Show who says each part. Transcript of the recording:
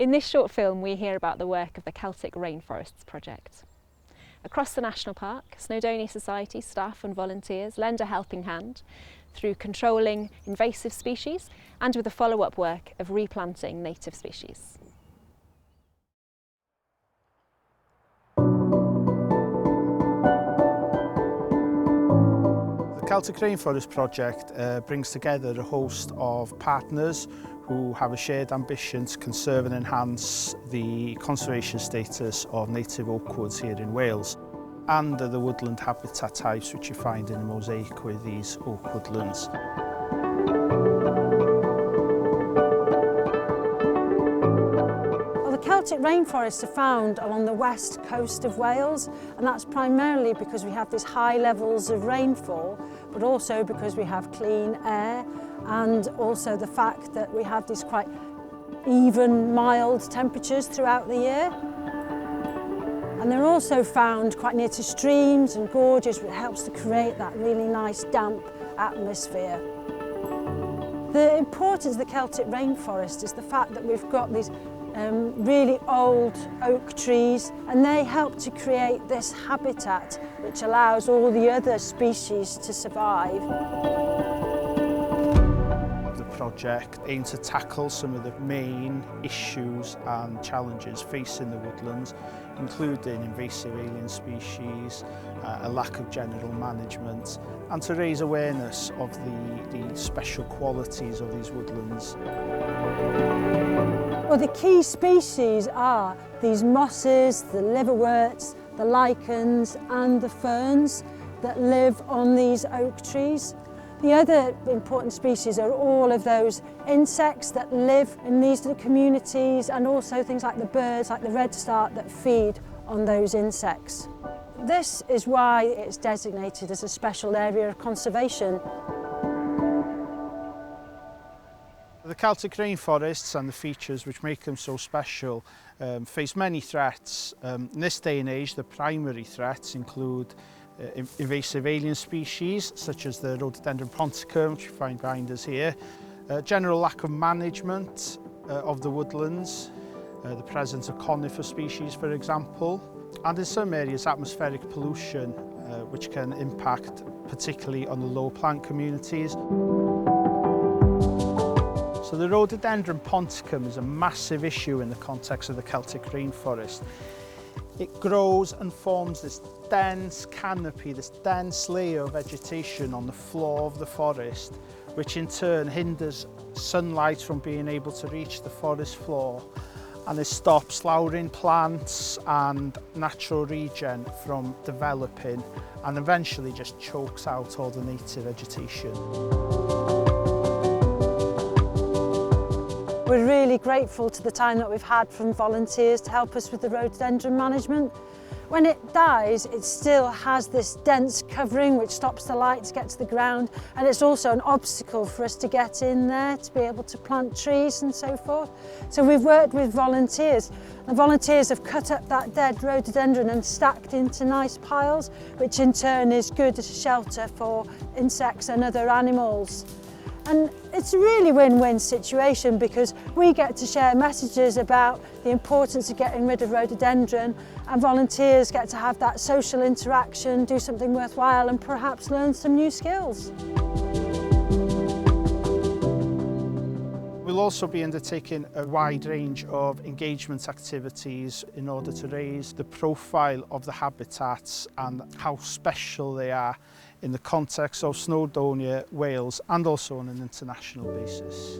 Speaker 1: In this short film, we hear about the work of the Celtic Rainforests project. Across the National Park, Snowdonia Society staff and volunteers lend a helping hand through controlling invasive species and with the follow-up work of replanting native species.
Speaker 2: The Celtic Rainforest project brings together a host of partners who have a shared ambition to conserve and enhance the conservation status of native oak woods here in Wales and the woodland habitat types which you find in a mosaic with these oak woodlands.
Speaker 3: Well, the Celtic rainforests are found along the west coast of Wales, and that's primarily because we have these high levels of rainfall, but also because we have clean air, and also the fact that we have these quite even, mild temperatures throughout the year. And they're also found quite near to streams and gorges, which helps to create that really nice damp atmosphere. The importance of the Celtic rainforest is the fact that we've got these really old oak trees, and they help to create this habitat which allows all the other species to survive.
Speaker 2: The project aims to tackle some of the main issues and challenges facing the woodlands, including invasive alien species, a lack of general management, and to raise awareness of the special qualities of these woodlands.
Speaker 3: Well, the key species are these mosses, the liverworts, the lichens and the ferns that live on these oak trees. The other important species are all of those insects that live in these little communities, and also things like the birds, like the redstart, that feed on those insects. This is why it's designated as a special area of conservation.
Speaker 2: The Celtic rainforests and the features which make them so special face many threats. In this day and age, the primary threats include invasive alien species such as the rhododendron ponticum, which you find behind us here, general lack of management of the woodlands, the presence of conifer species, for example, and in some areas atmospheric pollution, which can impact particularly on the low plant communities. So the rhododendron ponticum is a massive issue in the context of the Celtic rainforest. It grows and forms this dense canopy, this dense layer of vegetation on the floor of the forest, which in turn hinders sunlight from being able to reach the forest floor, and it stops flowering plants and natural regen from developing, and eventually just chokes out all the native vegetation.
Speaker 3: We're really grateful to the time that we've had from volunteers to help us with the rhododendron management. When it dies, it still has this dense covering which stops the light to get to the ground, and it's also an obstacle for us to get in there to be able to plant trees and so forth. So we've worked with volunteers, and volunteers have cut up that dead rhododendron and stacked into nice piles, which in turn is good as a shelter for insects and other animals. And it's a really win-win situation because we get to share messages about the importance of getting rid of rhododendron, and volunteers get to have that social interaction, do something worthwhile and perhaps learn some new skills.
Speaker 2: We'll also be undertaking a wide range of engagement activities in order to raise the profile of the habitats and how special they are in the context of Snowdonia, Wales, and also on an international basis.